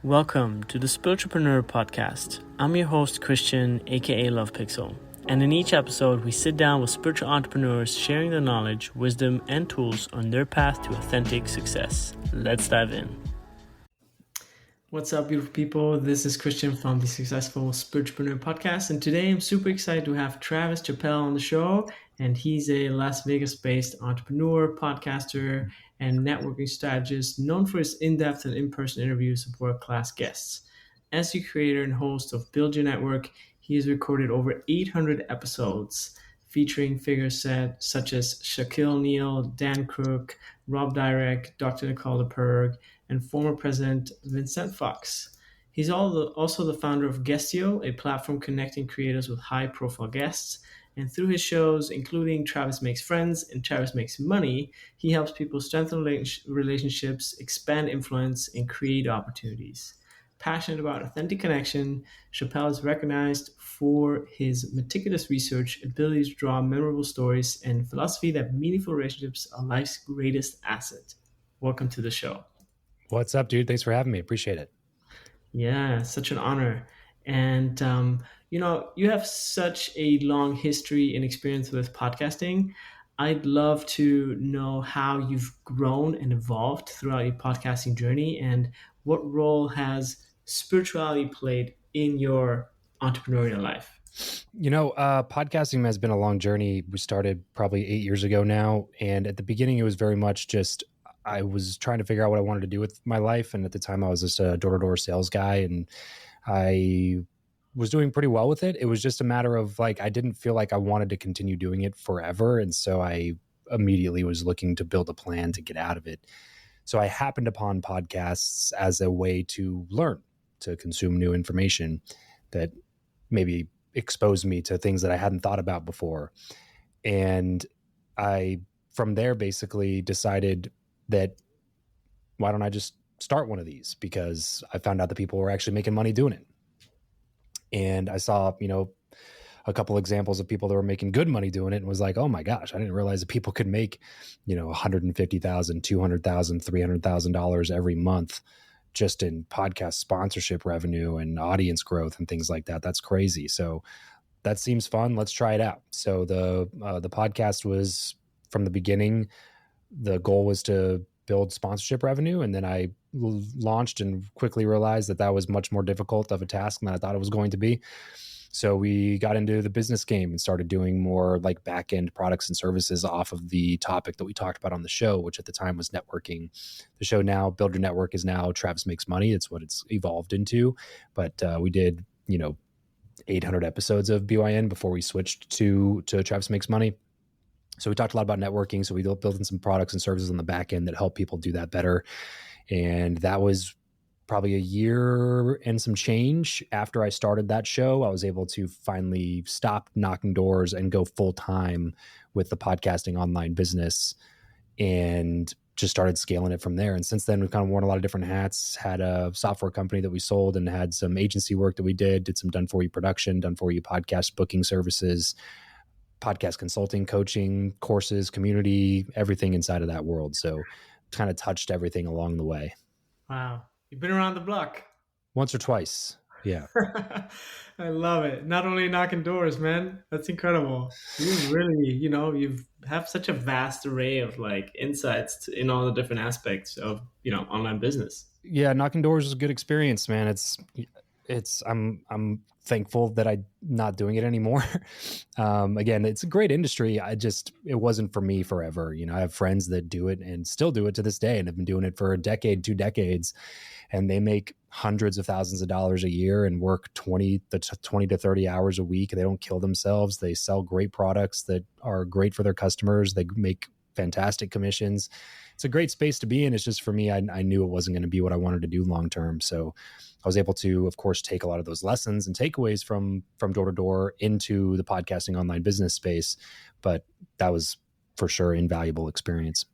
Welcome to the Spiritualpreneur Podcast. I'm your host, Christian, aka Love Pixel. And in each episode, we sit down with spiritual entrepreneurs sharing their knowledge, wisdom, and tools on their path to authentic success. Let's dive in. What's up, beautiful people? This is Christian from the Successful Spiritualpreneur Podcast. And today I'm super excited to have Travis Chappell on the show. And he's a Las Vegas-based entrepreneur, podcaster, and networking strategist known for his in-depth and in-person interviews with world-class guests. As the creator and host of Build Your Network, he has recorded over 800 episodes featuring figures such as Shaquille O'Neal, Dane Cook, Dyrdek, Dr. Nicole LePera, and former President Vicente Fox. He's also the founder of Guestio, a platform connecting creators with high-profile guests. And through his shows, including Travis Makes Friends and Travis Makes Money, he helps people strengthen relationships, expand influence, and create opportunities. Passionate about authentic connection, Chappell is recognized for his meticulous research, ability to draw memorable stories, and philosophy that meaningful relationships are life's greatest asset. Welcome to the show. What's up, dude? Thanks for having me. Appreciate it. Yeah, such an honor. And, you have such a long history and experience with podcasting. I'd love to know how you've grown and evolved throughout your podcasting journey and what role has spirituality played in your entrepreneurial life? Podcasting has been a long journey. We started probably 8 years ago now. And at the beginning, it was very much just I was trying to figure out what I wanted to do with my life. And at the time, I was just a door-to-door sales guy. And I was doing pretty well with it. It was just a matter of I didn't feel like I wanted to continue doing it forever. And so I immediately was looking to build a plan to get out of it. So I happened upon podcasts as a way to learn, to consume new information that maybe exposed me to things that I hadn't thought about before. And I, from there, basically decided that why don't I just start one of these? Because I found out that people were actually making money doing it. And I saw, a couple examples of people that were making good money doing it and was like, oh my gosh, I didn't realize that people could make, $150,000, $200,000, $300,000 every month just in podcast sponsorship revenue and audience growth and things like that. That's crazy. So that seems fun. Let's try it out. So the podcast was, from the beginning, the goal was to build sponsorship revenue. And then I launched and quickly realized that was much more difficult of a task than I thought it was going to be. So we got into the business game and started doing more back-end products and services off of the topic that we talked about on the show, which at the time was networking. The show now, Build Your Network, is now Travis Makes Money. It's what it's evolved into. But we did, 800 episodes of BYN before we switched to Travis Makes Money. So we talked a lot about networking. So we built in some products and services on the back end that help people do that better. And that was probably a year and some change after I started that show. I was able to finally stop knocking doors and go full time with the podcasting online business and just started scaling it from there. And since then, we've kind of worn a lot of different hats, had a software company that we sold and had some agency work that we did some done-for-you production, done-for-you podcast booking services, podcast consulting, coaching, courses, community, everything inside of that world. So kind of touched everything along the way. Wow. You've been around the block. Once or twice. Yeah. I love it. Not only knocking doors, man. That's incredible. You really, you have such a vast array of insights in all the different aspects of, online business. Yeah, knocking doors is a good experience, man. I'm thankful that I'm not doing it anymore. Again, it's a great industry. It wasn't for me forever. I have friends that do it and still do it to this day and have been doing it for a decade, 2 decades, and they make hundreds of thousands of dollars a year and work 20 to 30 hours a week. They don't kill themselves. They sell great products that are great for their customers. They make fantastic commissions. It's a great space to be in. It's just, for me, I knew it wasn't going to be what I wanted to do long term. So I was able to, of course, take a lot of those lessons and takeaways from door to door into the podcasting online business space. But that was for sure invaluable experience.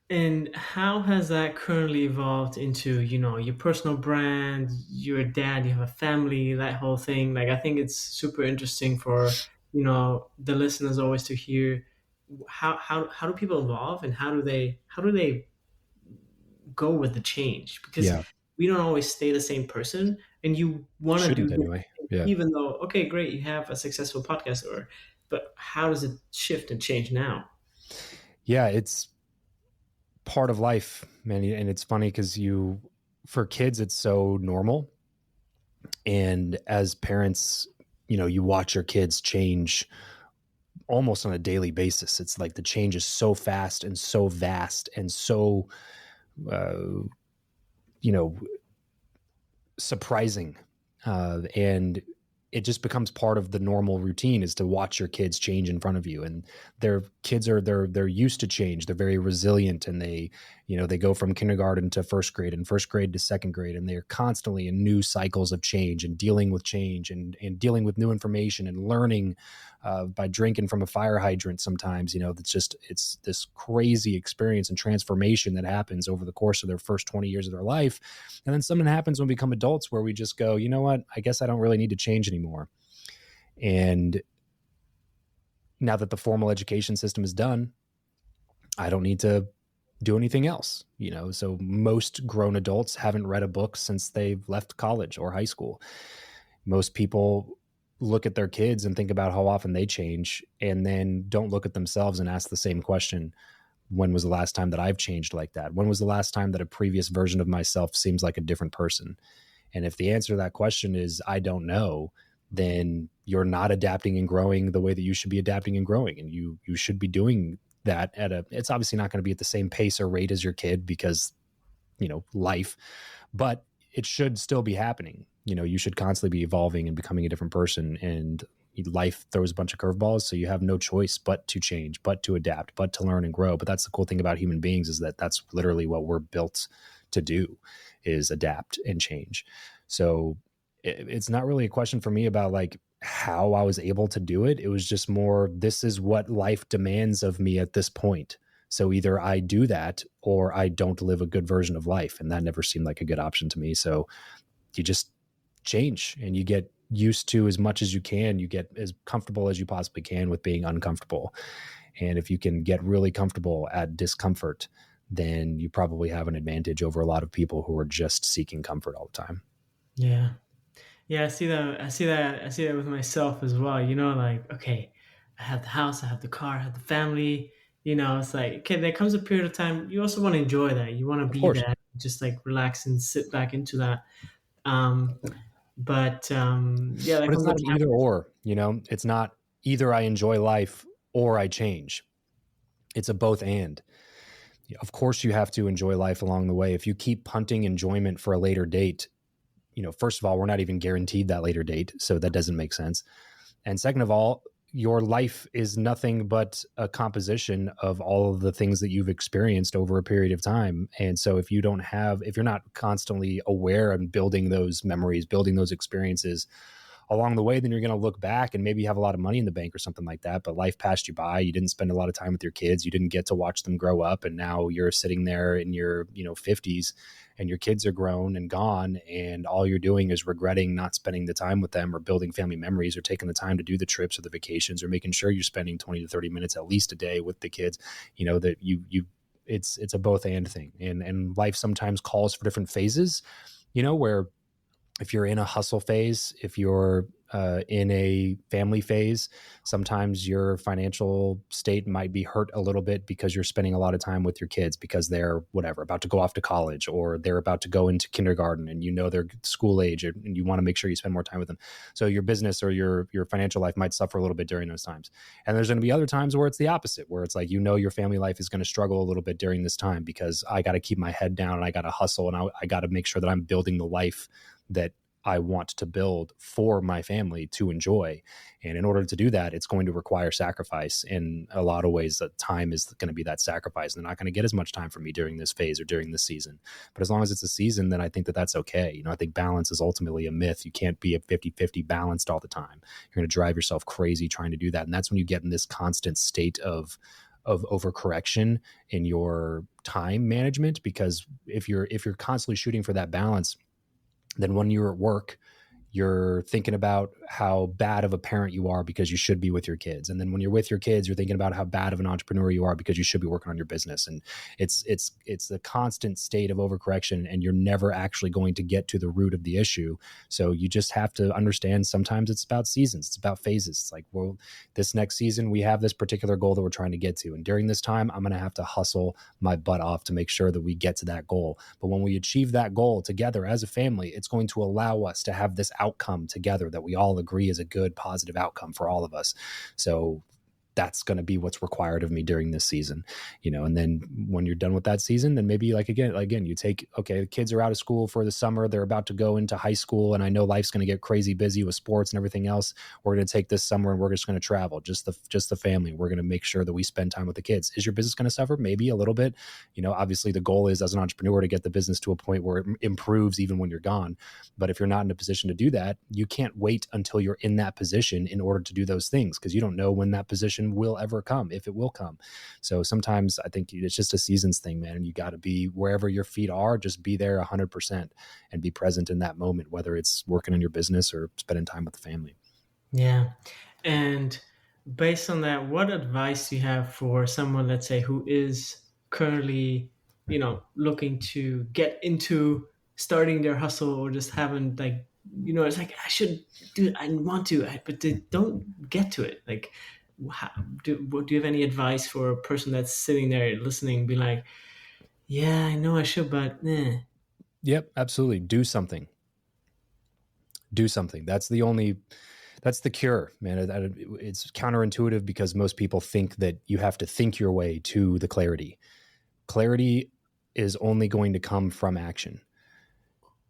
And how has that currently evolved into, your personal brand, you're a dad, you have a family, that whole thing? I think it's super interesting for, the listeners always to hear how do people evolve and how do they go with the change? Because we don't always stay the same person, and you want to do Shouldn't different anyway. things, Yeah. even though, okay, great, you have a successful podcast, but how does it shift and change now? Yeah, it's part of life, man. And it's funny because for kids, it's so normal. And as parents, you watch your kids change almost on a daily basis. It's like the change is so fast and so vast and so, uh, you know, surprising. And it just becomes part of the normal routine is to watch your kids change in front of you. And their kids they're used to change. They're very resilient, and they go from kindergarten to first grade and first grade to second grade, and they're constantly in new cycles of change and dealing with change and dealing with new information and learning by drinking from a fire hydrant sometimes. It's this crazy experience and transformation that happens over the course of their first 20 years of their life. And then something happens when we become adults where we just go, you know what, I guess I don't really need to change anymore. And now that the formal education system is done, I don't need to do anything else. So most grown adults haven't read a book since they've left college or high school. Most people look at their kids and think about how often they change, and then don't look at themselves and ask the same question. When was the last time that I've changed like that? When was the last time that a previous version of myself seems like a different person? And if the answer to that question is, I don't know, then you're not adapting and growing the way that you should be adapting and growing. And you should be doing that it's obviously not going to be at the same pace or rate as your kid because, life, but it should still be happening. You should constantly be evolving and becoming a different person, and life throws a bunch of curveballs. So you have no choice but to change, but to adapt, but to learn and grow. But that's the cool thing about human beings, is that that's literally what we're built to do, is adapt and change. So it's not really a question for me about like how I was able to do it. It was just more, this is what life demands of me at this point. So either I do that or I don't live a good version of life. And that never seemed like a good option to me. So you just change and you get used to as much as you can. You get as comfortable as you possibly can with being uncomfortable. And if you can get really comfortable at discomfort, then you probably have an advantage over a lot of people who are just seeking comfort all the time. Yeah. Yeah, I see that. I see that with myself as well. Like, okay, I have the house, I have the car, I have the family. It's like, okay, there comes a period of time you also want to enjoy that. You want to Of be course. that, just like relax and sit back into that. Um, but yeah, there But it's comes a not an either time. or, it's not either I enjoy life or I change. It's a both and. Of course, you have to enjoy life along the way. If you keep punting enjoyment for a later date, first of all, we're not even guaranteed that later date. So that doesn't make sense. And second of all, your life is nothing but a composition of all of the things that you've experienced over a period of time. And so if you're not constantly aware and building those memories, building those experiences along the way, then you're going to look back and maybe you have a lot of money in the bank or something like that, but life passed you by. You didn't spend a lot of time with your kids. You didn't get to watch them grow up. And now you're sitting there in your 50s and your kids are grown and gone. And all you're doing is regretting not spending the time with them or building family memories or taking the time to do the trips or the vacations or making sure you're spending 20 to 30 minutes at least a day with the kids, that it's a both and thing. And life sometimes calls for different phases, where if you're in a hustle phase, if you're in a family phase, sometimes your financial state might be hurt a little bit because you're spending a lot of time with your kids because they're about to go off to college or they're about to go into kindergarten and they're school age and you want to make sure you spend more time with them. So your business or your financial life might suffer a little bit during those times. And there's going to be other times where it's the opposite, where it's like, your family life is going to struggle a little bit during this time because I got to keep my head down and I got to hustle and I got to make sure that I'm building the life that I want to build for my family to enjoy. And in order to do that, it's going to require sacrifice. In a lot of ways, that time is going to be that sacrifice. They're not going to get as much time from me during this phase or during this season. But as long as it's a season, then I think that that's okay. I think balance is ultimately a myth. You can't be a 50-50 balanced all the time. You're going to drive yourself crazy trying to do that. And that's when you get in this constant state of overcorrection in your time management. Because if you're constantly shooting for that balance, then when you're at work, you're thinking about how bad of a parent you are because you should be with your kids. And then when you're with your kids, you're thinking about how bad of an entrepreneur you are because you should be working on your business. And it's a constant state of overcorrection, and you're never actually going to get to the root of the issue. So you just have to understand sometimes it's about seasons, it's about phases. It's like, well, this next season we have this particular goal that we're trying to get to. And during this time, I'm going to have to hustle my butt off to make sure that we get to that goal. But when we achieve that goal together as a family, it's going to allow us to have this outcome together that we all agree is a good, positive outcome for all of us. So that's going to be what's required of me during this season, and then when you're done with that season, then maybe again, you take, okay, the kids are out of school for the summer. They're about to go into high school. And I know life's going to get crazy busy with sports and everything else. We're going to take this summer and we're just going to travel, just the family. We're going to make sure that we spend time with the kids. Is your business going to suffer? Maybe a little bit. Obviously the goal is, as an entrepreneur, to get the business to a point where it improves even when you're gone. But if you're not in a position to do that, you can't wait until you're in that position in order to do those things, because you don't know when that position will ever come, if it will come. So sometimes I think it's just a seasons thing, man. And you got to be wherever your feet are, just be there 100% and be present in that moment, whether it's working in your business or spending time with the family. Yeah. And based on that, what advice do you have for someone, let's say, who is currently, looking to get into starting their hustle, or just haven't, like, it's like, I should do it, I want to, but they don't get to it. Like, do you have any advice for a person that's sitting there listening, be like, yeah, I know I should, but eh. Yep, absolutely. Do something. That's the cure, man. It's counterintuitive because most people think that you have to think your way to the clarity. Clarity is only going to come from action.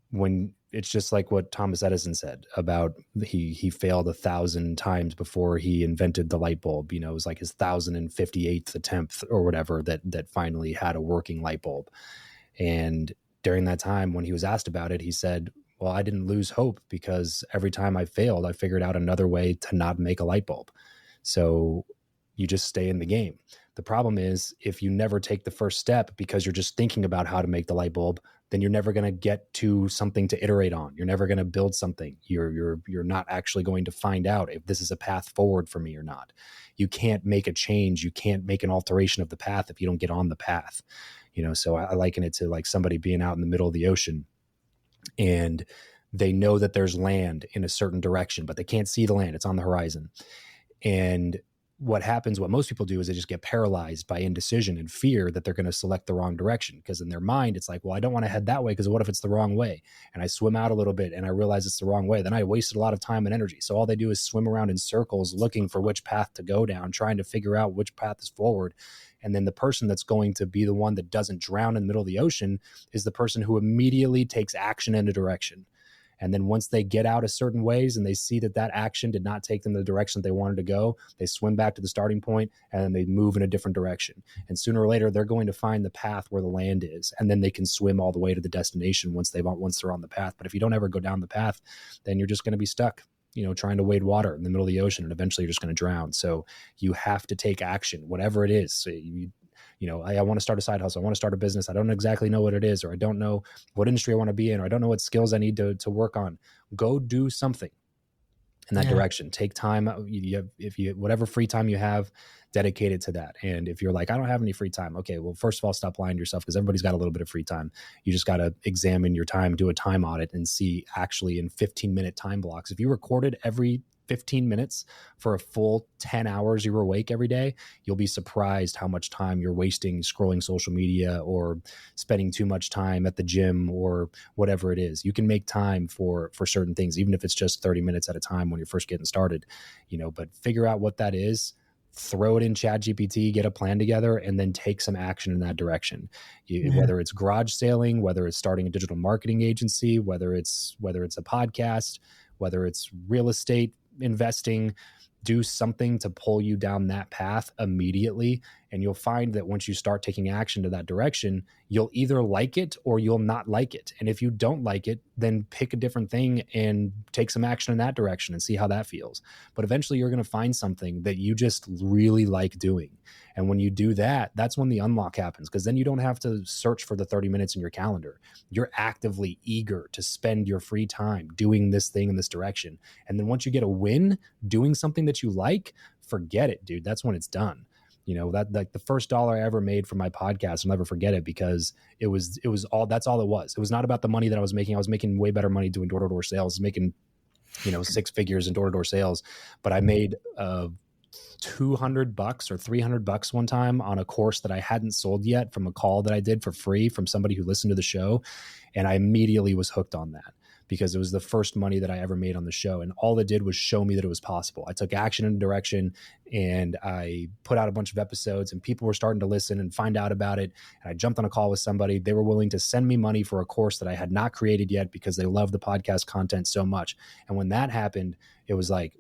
When it's just like what Thomas Edison said about he failed 1,000 times before he invented the light bulb. It was like his 1,058th attempt or whatever that finally had a working light bulb. And during that time, when he was asked about it, he said, well, I didn't lose hope, because every time I failed, I figured out another way to not make a light bulb. So you just stay in the game. The problem is, if you never take the first step because you're just thinking about how to make the light bulb, then you're never going to get to something to iterate on. You're never going to build something. You're not actually going to find out if this is a path forward for me or not. You can't make a change. You can't make an alteration of the path if you don't get on the path. So I liken it to like somebody being out in the middle of the ocean, and they know that there's land in a certain direction, but they can't see the land. It's on the horizon. And what most people do is they just get paralyzed by indecision and fear that they're going to select the wrong direction, because in their mind, it's like, well, I don't want to head that way because what if it's the wrong way? And I swim out a little bit and I realize it's the wrong way. Then I wasted a lot of time and energy. So all they do is swim around in circles looking for which path to go down, trying to figure out which path is forward. And then the person that's going to be the one that doesn't drown in the middle of the ocean is the person who immediately takes action in a direction. And then once they get out a certain ways and they see that action did not take them the direction they wanted to go, they swim back to the starting point and then they move in a different direction. And sooner or later, they're going to find the path where the land is. And then they can swim all the way to the destination once they're on the path. But if you don't ever go down the path, then you're just going to be stuck, trying to wade water in the middle of the ocean, and eventually you're just going to drown. So you have to take action, whatever it is. So I want to start a side hustle. I want to start a business. I don't exactly know what it is, or I don't know what industry I want to be in, or I don't know what skills I need to work on. Go do something in that direction. Take time. Whatever free time you have, dedicate it to that. And if you're like, I don't have any free time. Okay, well, first of all, stop lying to yourself, because everybody's got a little bit of free time. You just got to examine your time, do a time audit, and see actually in 15-minute time blocks. If you recorded every 15 minutes for a full 10 hours you're awake every day, you'll be surprised how much time you're wasting scrolling social media or spending too much time at the gym or whatever it is. You can make time for certain things, even if it's just 30 minutes at a time when you're first getting started, but figure out what that is, throw it in ChatGPT, get a plan together, and then take some action in that direction. Whether it's garage sailing, whether it's starting a digital marketing agency, whether it's a podcast, whether it's real estate investing, do something to pull you down that path immediately And you'll find that once you start taking action to that direction, you'll either like it or you'll not like it. And if you don't like it, then pick a different thing and take some action in that direction and see how that feels. But eventually you're going to find something that you just really like doing. And when you do that, that's when the unlock happens, because then you don't have to search for the 30 minutes in your calendar. You're actively eager to spend your free time doing this thing in this direction. And then once you get a win doing something that you like, forget it, dude. That's when it's done. That like the first dollar I ever made from my podcast, I'll never forget it, because it was all, that's all it was. It was not about the money that I was making. I was making way better money doing door-to-door sales, I was making, 6 figures in door-to-door sales, but I made $200 or $300 one time on a course that I hadn't sold yet from a call that I did for free from somebody who listened to the show. And I immediately was hooked on that, because it was the first money that I ever made on the show. And all it did was show me that it was possible. I took action in a direction, and I put out a bunch of episodes, and people were starting to listen and find out about it. And I jumped on a call with somebody. They were willing to send me money for a course that I had not created yet, because they love the podcast content so much. And when that happened, it was like,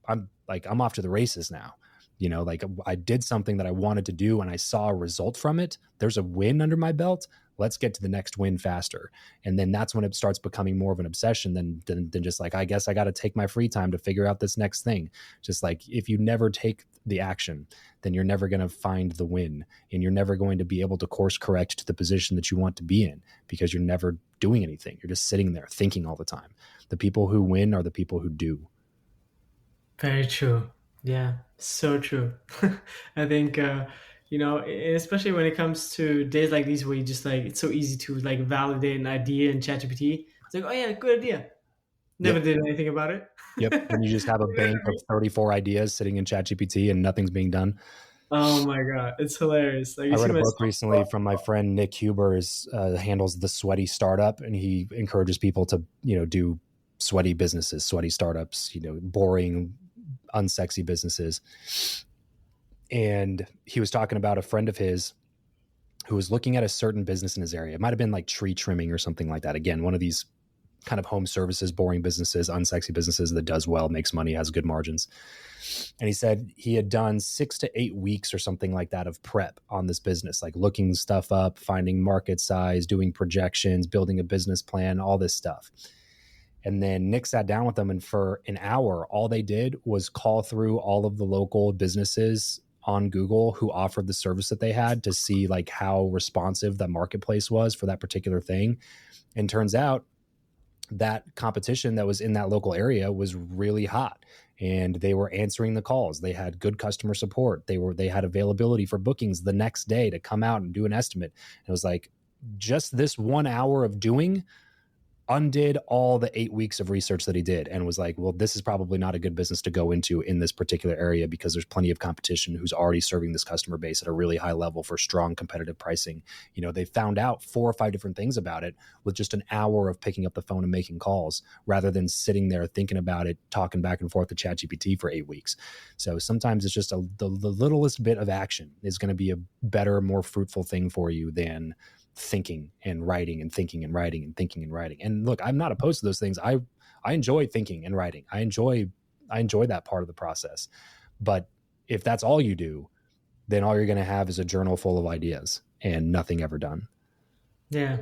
I'm off to the races now. Like I did something that I wanted to do and I saw a result from it. There's a win under my belt. Let's get to the next win faster. And then that's when it starts becoming more of an obsession than just like, I guess I got to take my free time to figure out this next thing. Just like, if you never take the action, then you're never going to find the win, and you're never going to be able to course correct to the position that you want to be in, because you're never doing anything. You're just sitting there thinking all the time. The people who win are the people who do. Very true. Yeah, so true. I think, especially when it comes to days like these where you just like, it's so easy to like validate an idea in ChatGPT. It's like, oh yeah, good idea. Never Yep. did anything about it. Yep. And you just have a bank of 34 ideas sitting in ChatGPT and nothing's being done. Oh my God. It's hilarious. Like, I you see read a book myself. recently from my friend Nick Huber, handles the Sweaty Startup, and he encourages people to, do sweaty businesses, sweaty startups, boring, unsexy businesses. And he was talking about a friend of his who was looking at a certain business in his area. It might have been like tree trimming or something like that. Again, one of these kind of home services, boring businesses, unsexy businesses that does well, makes money, has good margins. And he said he had done 6 to 8 weeks or something like that of prep on this business, like looking stuff up, finding market size, doing projections, building a business plan, all this stuff. And then Nick sat down with them, and for an hour, all they did was call through all of the local businesses on Google who offered the service that they had, to see like how responsive the marketplace was for that particular thing. And turns out that competition that was in that local area was really hot, and they were answering the calls. They had good customer support. They had availability for bookings the next day to come out and do an estimate. And it was like, just this 1 hour of doing undid all the 8 weeks of research that he did, and was like, well, this is probably not a good business to go into in this particular area, because there's plenty of competition who's already serving this customer base at a really high level for strong competitive pricing. They found out 4 or 5 different things about it with just an hour of picking up the phone and making calls, rather than sitting there thinking about it, talking back and forth to ChatGPT for 8 weeks. So sometimes it's just the littlest bit of action is going to be a better, more fruitful thing for you than thinking and writing and thinking and writing and thinking and writing. And look, I'm not opposed to those things. I enjoy thinking and writing. I enjoy that part of the process. But if that's all you do, then all you're going to have is a journal full of ideas and nothing ever done. Yeah.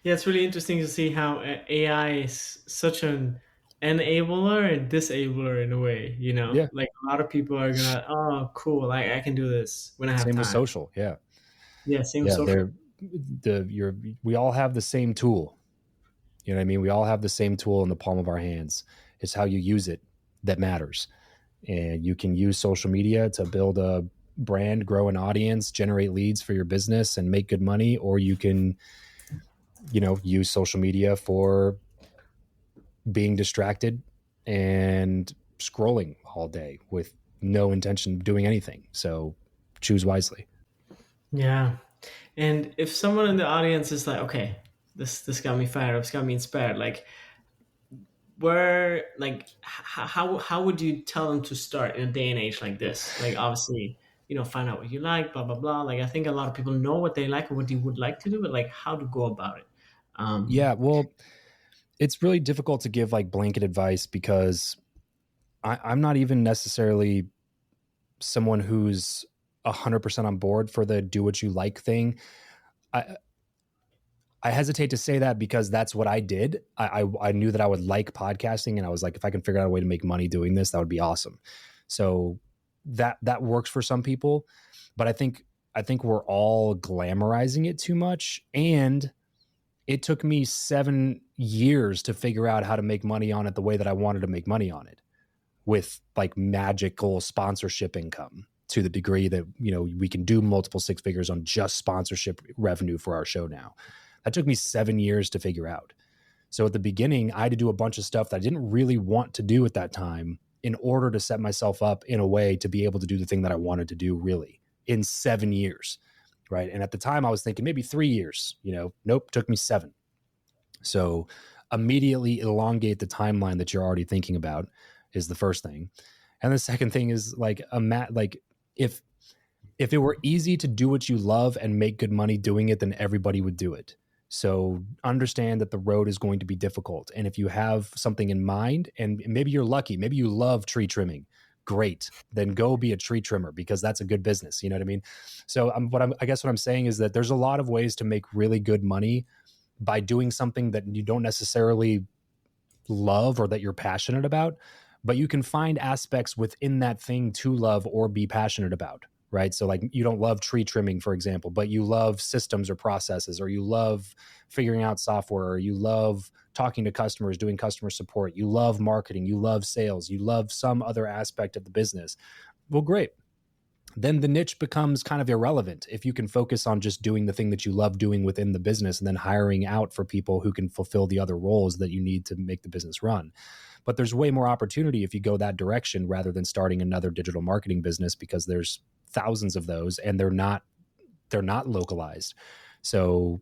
Yeah. It's really interesting to see how AI is such an enabler and disabler in a way, Yeah. like a lot of people are gonna, oh, cool. I can do this when I have Same with time. social. Yeah. Yeah. Same with Yeah. social. We all have the same tool. You know what I mean? We all have the same tool in the palm of our hands. It's how you use it that matters. And you can use social media to build a brand, grow an audience, generate leads for your business, and make good money. Or you can, use social media for being distracted and scrolling all day with no intention of doing anything. So choose wisely. Yeah. And if someone in the audience is like, okay, this got me fired up, this got me inspired, like, where, like, how would you tell them to start in a day and age like this? Like, obviously, find out what you like, blah blah blah. Like, I think a lot of people know what they like and what they would like to do, but like, how to go about it. Yeah, well, it's really difficult to give like blanket advice, because I'm not even necessarily someone who's 100% on board for the do what you like thing. I hesitate to say that because that's what I did. I knew that I would like podcasting, and I was like, if I can figure out a way to make money doing this, that would be awesome. So that works for some people, but I think we're all glamorizing it too much. And it took me 7 years to figure out how to make money on it the way that I wanted to make money on it, with like magical sponsorship income, to the degree that, you know, we can do multiple six figures on just sponsorship revenue for our show now. That took me 7 years to figure out. So at the beginning, I had to do a bunch of stuff that I didn't really want to do at that time in order to set myself up in a way to be able to do the thing that I wanted to do really in 7 years, right? And at the time I was thinking maybe 3 years, you know, nope, took me 7. So immediately elongate the timeline that you're already thinking about is the first thing. And the second thing is like if it were easy to do what you love and make good money doing it, then everybody would do it. So understand that the road is going to be difficult. And if you have something in mind, and maybe you're lucky, maybe you love tree trimming, great, then go be a tree trimmer, because that's a good business. You know what I mean? So I guess what I'm saying is that there's a lot of ways to make really good money by doing something that you don't necessarily love or that you're passionate about, but you can find aspects within that thing to love or be passionate about. Right. So like you don't love tree trimming, for example, but you love systems or processes, or you love figuring out software, or you love talking to customers, doing customer support. You love marketing, you love sales, you love some other aspect of the business. Well, great. Then the niche becomes kind of irrelevant if you can focus on just doing the thing that you love doing within the business, and then hiring out for people who can fulfill the other roles that you need to make the business run. But there's way more opportunity if you go that direction rather than starting another digital marketing business, because there's thousands of those and they're not localized. So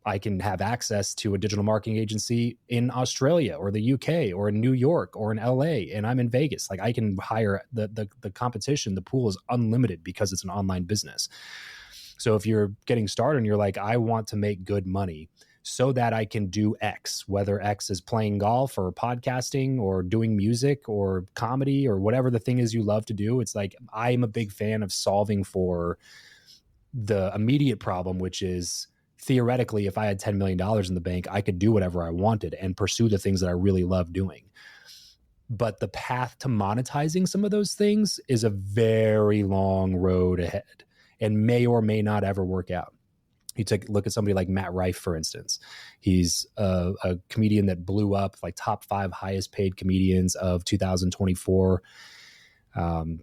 I can have access to a digital marketing agency in Australia or the UK or in New York or in LA, and I'm in Vegas. Like I can hire the competition. The pool is unlimited because it's an online business. So if you're getting started and you're like, I want to make good money so that I can do X, whether X is playing golf or podcasting or doing music or comedy or whatever the thing is you love to do. It's like, I'm a big fan of solving for the immediate problem, which is theoretically, if I had $10 million in the bank, I could do whatever I wanted and pursue the things that I really love doing. But the path to monetizing some of those things is a very long road ahead and may or may not ever work out. You take a look at somebody like Matt Rife, for instance. He's a comedian that blew up, like top 5 highest paid comedians of 2024,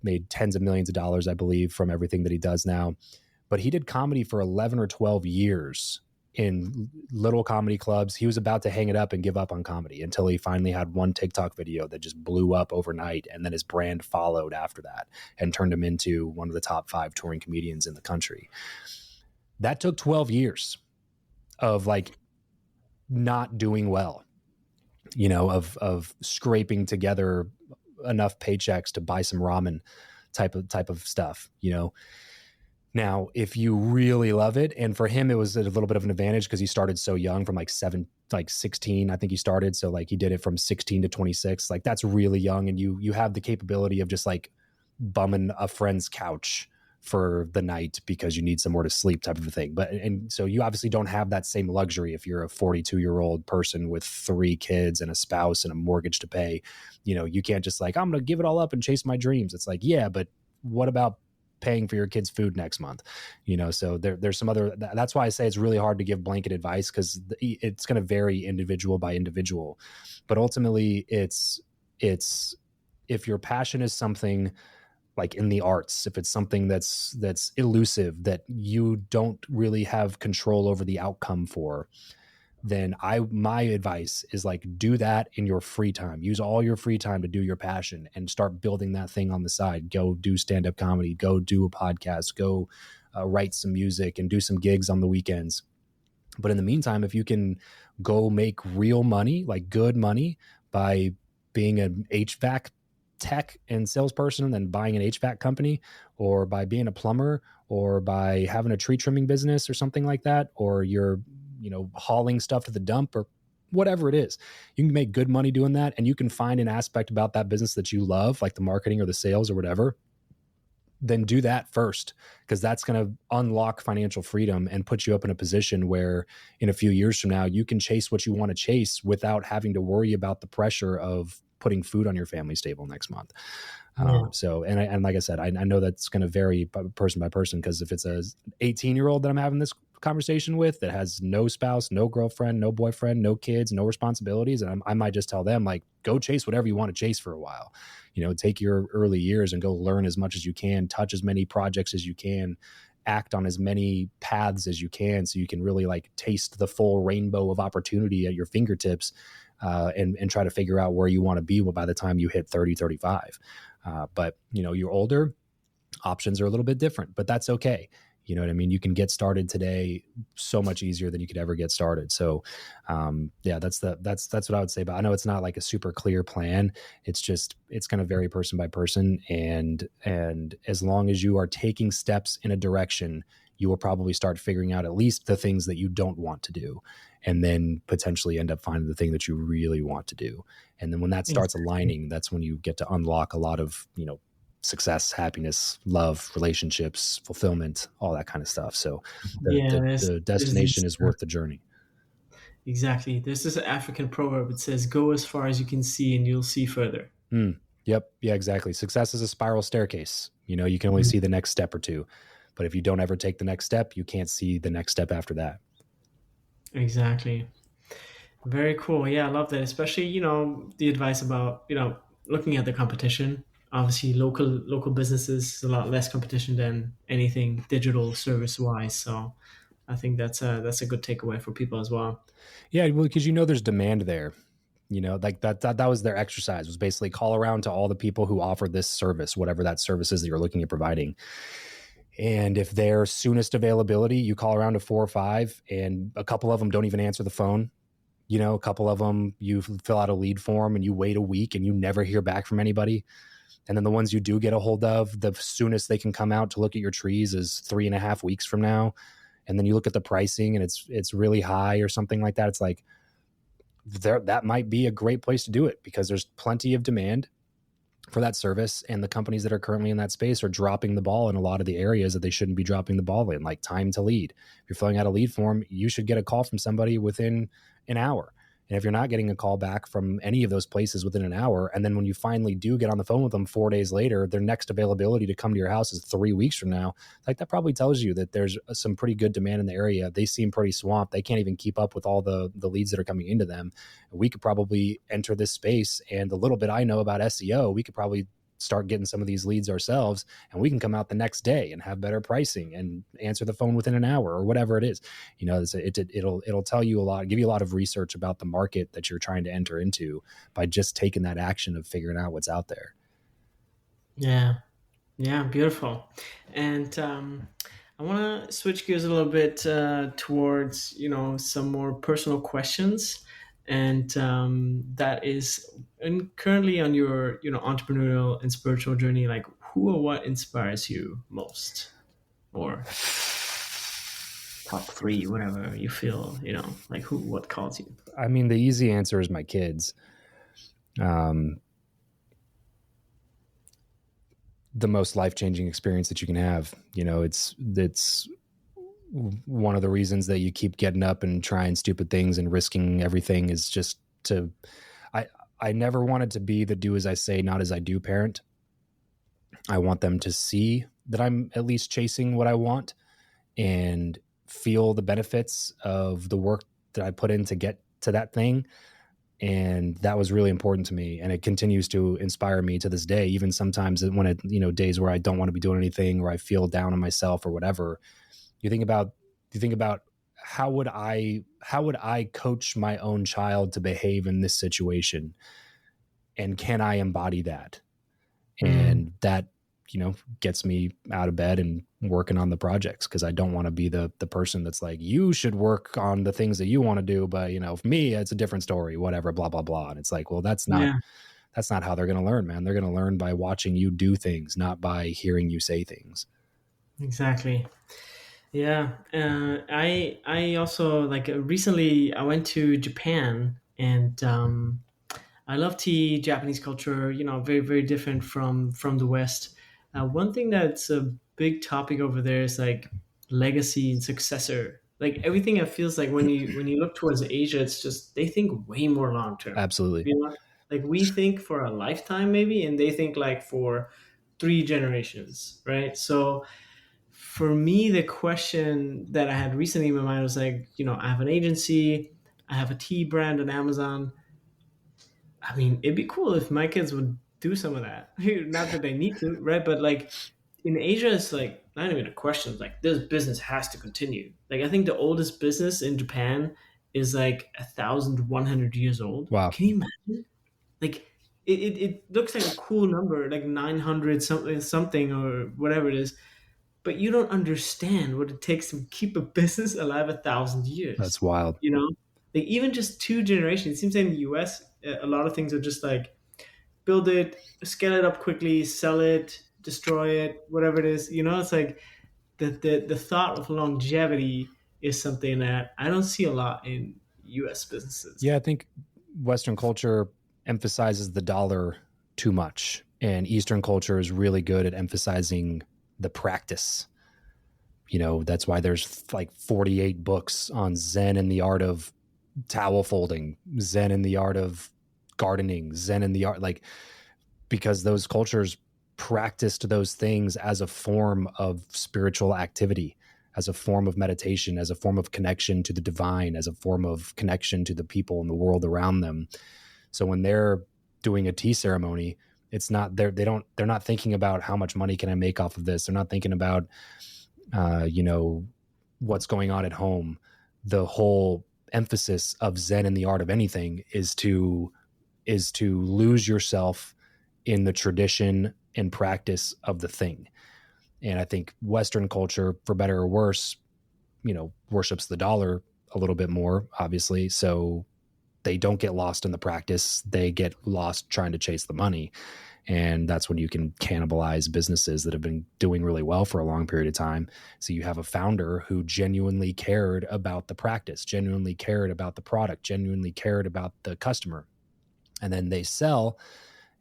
made tens of millions of dollars, I believe, from everything that he does now. But he did comedy for 11 or 12 years in little comedy clubs. He was about to hang it up and give up on comedy until he finally had one TikTok video that just blew up overnight. And then his brand followed after that and turned him into one of the top 5 touring comedians in the country. That took 12 years of like not doing well, you know, of scraping together enough paychecks to buy some ramen type of stuff, you know. Now, if you really love it, and for him, it was a little bit of an advantage because he started so young, from like 16, I think he started. So like he did it from 16 to 26. Like that's really young. And you have the capability of just like bumming a friend's couch for the night because you need somewhere to sleep, type of a thing. And so you obviously don't have that same luxury if you're a 42-year-old person with 3 kids and a spouse and a mortgage to pay. You know, you can't just like, I'm going to give it all up and chase my dreams. It's like, yeah, but what about paying for your kids' food next month? You know, so there's some other, that's why I say it's really hard to give blanket advice, because it's going to vary individual by individual. But ultimately it's if your passion is something like in the arts, if it's something that's elusive, that you don't really have control over the outcome for, then my advice is like, do that in your free time. Use all your free time to do your passion and start building that thing on the side. Go do stand-up comedy, go do a podcast, go write some music and do some gigs on the weekends. But in the meantime, if you can go make real money, like good money, by being an HVAC tech and salesperson and then buying an HVAC company, or by being a plumber, or by having a tree trimming business or something like that, or you're, you know, hauling stuff to the dump or whatever it is, you can make good money doing that. And you can find an aspect about that business that you love, like the marketing or the sales or whatever, then do that first, because that's going to unlock financial freedom and put you up in a position where in a few years from now, you can chase what you want to chase without having to worry about the pressure of putting food on your family's table next month. Yeah. And like I said, I know that's going to vary person by person, because if it's a 18-year-old that I'm having this conversation with that has no spouse, no girlfriend, no boyfriend, no kids, no responsibilities, and I might just tell them, like, go chase whatever you want to chase for a while. Take your early years and go learn as much as you can, touch as many projects as you can, act on as many paths as you can, so you can really like taste the full rainbow of opportunity at your fingertips, and try to figure out where you want to be by the time you hit 30, 35. But you're older, options are a little bit different, but that's okay. You know what I mean? You can get started today so much easier than you could ever get started. So, that's what I would say. But I know it's not like a super clear plan. It's going to vary person by person. And as long as you are taking steps in a direction, you will probably start figuring out at least the things that you don't want to do, and then potentially end up finding the thing that you really want to do. And then when that starts aligning, that's when you get to unlock a lot of, success, happiness, love, relationships, fulfillment, all that kind of stuff. So the destination is worth the journey. Exactly. There's this African proverb. It says, go as far as you can see and you'll see further. Yep. Yeah, exactly. Success is a spiral staircase. You can only see the next step or two, but if you don't ever take the next step, you can't see the next step after that. Exactly. Very cool. Yeah, I love that. Especially, the advice about, looking at the competition. Obviously, local businesses, a lot less competition than anything digital service wise. So I think that's a good takeaway for people as well. Yeah, well, because there's demand there. Like that was their exercise, was basically call around to all the people who offer this service, whatever that service is that you're looking at providing. And if their soonest availability, you call around to 4 or 5, and a couple of them don't even answer the phone. A couple of them, you fill out a lead form and you wait a week and you never hear back from anybody. And then the ones you do get a hold of, the soonest they can come out to look at your trees is 3.5 weeks from now. And then you look at the pricing and it's really high or something like that. It's like, that might be a great place to do it, because there's plenty of demand for that service, and the companies that are currently in that space are dropping the ball in a lot of the areas that they shouldn't be dropping the ball in, like time to lead. If you're filling out a lead form, you should get a call from somebody within an hour. And if you're not getting a call back from any of those places within an hour, and then when you finally do get on the phone with them 4 days later, their next availability to come to your house is 3 weeks from now, like that probably tells you that there's some pretty good demand in the area. They seem pretty swamped. They can't even keep up with all the leads that are coming into them. We could probably enter this space, and the little bit I know about SEO, we could probably start getting some of these leads ourselves, and we can come out the next day and have better pricing and answer the phone within an hour or whatever it is. It'll tell you a lot, give you a lot of research about the market that you're trying to enter into by just taking that action of figuring out what's out there. Yeah. Beautiful. And I want to switch gears a little bit towards, some more personal questions. And that is, and currently on your, entrepreneurial and spiritual journey, like who or what inspires you most? Or top 3, whatever you feel, like what calls you? I mean, the easy answer is my kids. The most life-changing experience that you can have. It's one of the reasons that you keep getting up and trying stupid things and risking everything, is just I never wanted to be the do as I say, not as I do parent. I want them to see that I'm at least chasing what I want and feel the benefits of the work that I put in to get to that thing. And that was really important to me, and it continues to inspire me to this day. Even sometimes when days where I don't want to be doing anything, or I feel down on myself or whatever, you think about how would I coach my own child to behave in this situation, and can I embody that? And that gets me out of bed and working on the projects, because I don't want to be the person that's like, you should work on the things that you want to do, but for me it's a different story, whatever, blah blah blah. And it's like, well, that's not how they're going to learn, man. They're going to learn by watching you do things, not by hearing you say things. Exactly. Yeah. I also, like, recently I went to Japan, and I love tea, Japanese culture, very, very different from the West. One thing that's a big topic over there is like legacy and successor. Like everything, it feels like when you look towards Asia, it's just they think way more long term. Absolutely. You know, like we think for a lifetime maybe, and they think like for 3 generations, right? So for me, the question that I had recently in my mind was like, I have an agency, I have a tea brand on Amazon. I mean, it'd be cool if my kids would do some of that. Not that they need to, right? But like in Asia, it's like not even a question. It's like this business has to continue. Like I think the oldest business in Japan is like 1,100 years old. Wow. Can you imagine? Like it looks like a cool number, like 900 something or whatever it is, but you don't understand what it takes to keep a business alive 1,000 years. That's wild. Like even just 2 generations. It seems like in the US, a lot of things are just like build it, scale it up quickly, sell it, destroy it, whatever it is. It's like the thought of longevity is something that I don't see a lot in US businesses. Yeah, I think Western culture emphasizes the dollar too much, and Eastern culture is really good at emphasizing the practice. That's why there's like 48 books on Zen and the art of towel folding, Zen and the art of gardening, Zen and the art, like, because those cultures practiced those things as a form of spiritual activity, as a form of meditation, as a form of connection to the divine, as a form of connection to the people in the world around them. So when they're doing a tea ceremony, it's not they're not thinking about how much money can I make off of this. They're not thinking about what's going on at home. The whole emphasis of Zen and the art of anything is to lose yourself in the tradition and practice of the thing. And I think Western culture, for better or worse, worships the dollar a little bit more, obviously. So they don't get lost in the practice. They get lost trying to chase the money. And that's when you can cannibalize businesses that have been doing really well for a long period of time. So you have a founder who genuinely cared about the practice, genuinely cared about the product, genuinely cared about the customer. And then they sell,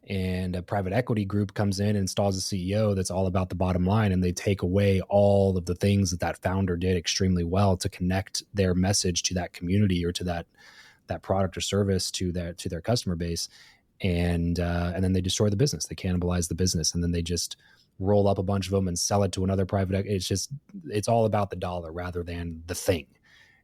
and a private equity group comes in and installs a CEO that's all about the bottom line, and they take away all of the things that founder did extremely well to connect their message to that community or to that product or service to their customer base. And then they destroy the business. They cannibalize the business, and then they just roll up a bunch of them and sell it to another private. It's all about the dollar rather than the thing.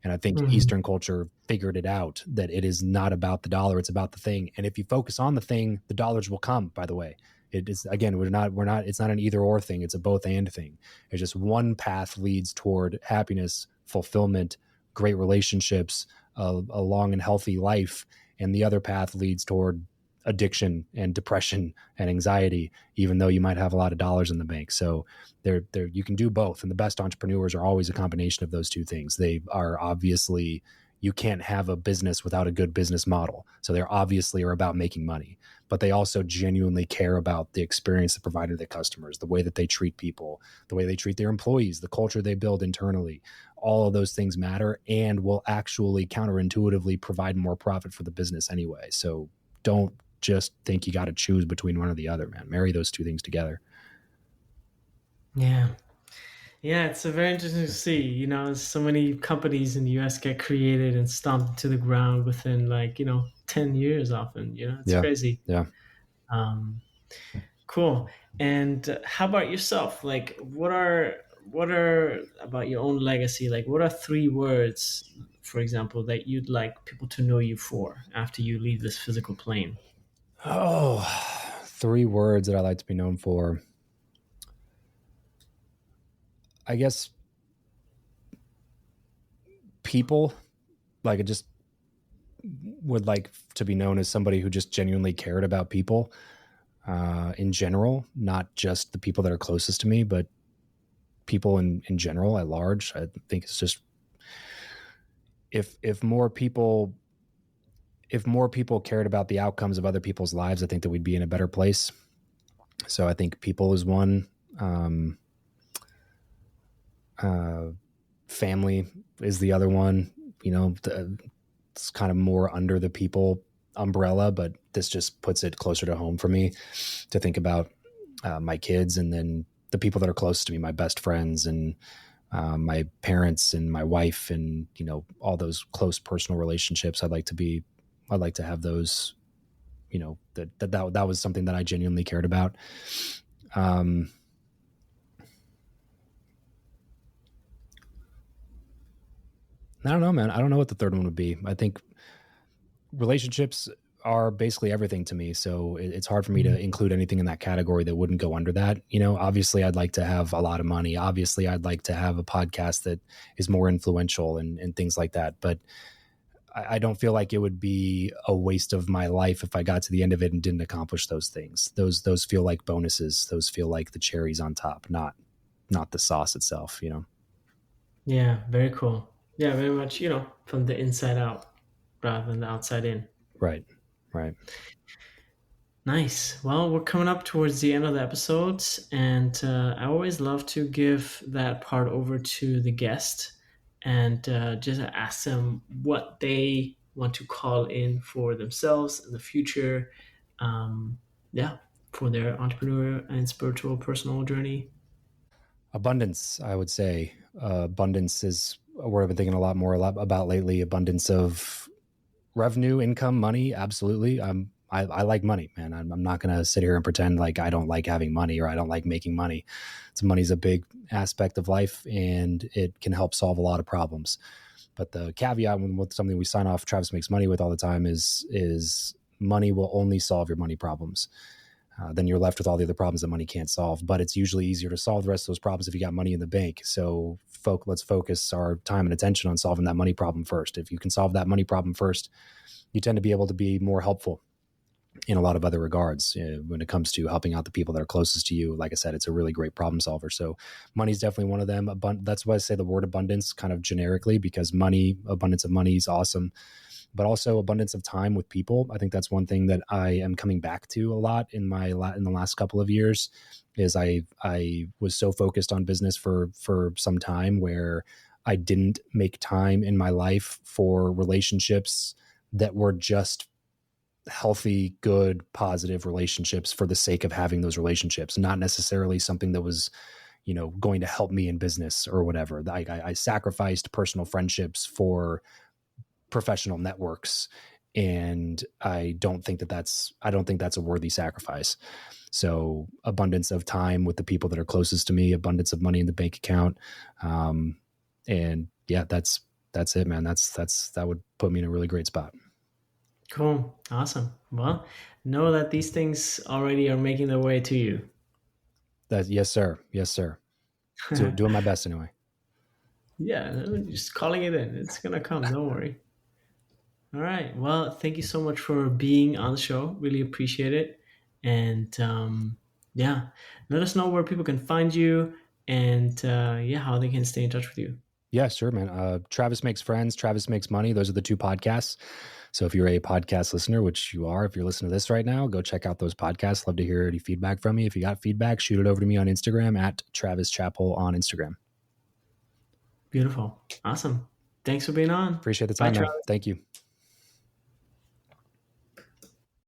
And I think Eastern culture figured it out, that it is not about the dollar, it's about the thing. And if you focus on the thing, the dollars will come, by the way. It is, again, it's not an either or thing. It's a both and thing. It's just one path leads toward happiness, fulfillment, great relationships, a long and healthy life. And the other path leads toward addiction and depression and anxiety, even though you might have a lot of dollars in the bank. So you can do both. And the best entrepreneurs are always a combination of those two things. They are obviously, you can't have a business without a good business model. So they're obviously are about making money, but they also genuinely care about the experience they provide to their customers, the way that they treat people, the way they treat their employees, the culture they build internally. All of those things matter and will actually counterintuitively provide more profit for the business anyway. So don't just think you got to choose between one or the other, man. Marry those two things together. Yeah. Yeah, it's very interesting to see. So many companies in the US get created and stomped to the ground within 10 years often. It's crazy. Yeah. Cool. And how about yourself? Like what are about your own legacy? Like what are 3 words, for example, that you'd like people to know you for after you leave this physical plane? Oh, 3 words that I like to be known for. I guess people. Like, I just would like to be known as somebody who just genuinely cared about people in general, not just the people that are closest to me, but people in general at large. I think it's just if more people cared about the outcomes of other people's lives, I think that we'd be in a better place. So I think people is one. Family is the other one. It's kind of more under the people umbrella, but this just puts it closer to home for me to think about my kids, and then the people that are close to me, my best friends and my parents and my wife, and all those close personal relationships. I'd like to have those. That was something that I genuinely cared about. I don't know, man. I don't know what the third one would be. I think relationships are basically everything to me. So it's hard for me to include anything in that category that wouldn't go under that. Obviously I'd like to have a lot of money. Obviously I'd like to have a podcast that is more influential and things like that. But I don't feel like it would be a waste of my life if I got to the end of it and didn't accomplish those things. Those feel like bonuses. Those feel like the cherries on top, not the sauce itself, Yeah, very cool. Yeah, very much, from the inside out rather than the outside in. Right. Nice. Well, we're coming up towards the end of the episodes, and I always love to give that part over to the guest and just ask them what they want to call in for themselves in the future. For their entrepreneur and spiritual personal journey. Abundance, I would say. Abundance is a word I've been thinking a lot about lately. Abundance of revenue, income, money. Absolutely. I like money, man. I'm not going to sit here and pretend like I don't like having money or I don't like making money. So money's a big aspect of life and it can help solve a lot of problems. But the caveat with something we sign off Travis Makes Money with all the time is money will only solve your money problems. Then you're left with all the other problems that money can't solve. But it's usually easier to solve the rest of those problems if you got money in the bank. So let's focus our time and attention on solving that money problem first. If you can solve that money problem first, you tend to be able to be more helpful in a lot of other regards when it comes to helping out the people that are closest to you. Like I said, it's a really great problem solver. So money is definitely one of them. That's why I say the word abundance kind of generically, because abundance of money is awesome. But also abundance of time with people. I think that's one thing that I am coming back to a lot in the last couple of years. Is I was so focused on business for some time where I didn't make time in my life for relationships that were just healthy, good, positive relationships for the sake of having those relationships, not necessarily something that was going to help me in business or whatever. I sacrificed personal friendships for professional networks, and I don't think that's a worthy sacrifice. So abundance of time with the people that are closest to me, abundance of money in the bank account, and yeah, that's it, man. That would put me in a really great spot. Cool. Awesome. Well, know that these things already are making their way to you. Yes, sir. Doing my best anyway. Yeah, just calling it in. It's going to come. Don't worry. All right. Well, thank you so much for being on the show. Really appreciate it. And let us know where people can find you and how they can stay in touch with you. Yeah, sure, man. Travis Makes Friends, Travis Makes Money. Those are the two podcasts. So if you're a podcast listener, which you are, if you're listening to this right now, go check out those podcasts. Love to hear any feedback from you. If you got feedback, shoot it over to me on Instagram at Travis Chappell on Instagram. Beautiful. Awesome. Thanks for being on. Appreciate the time, man. Thank you.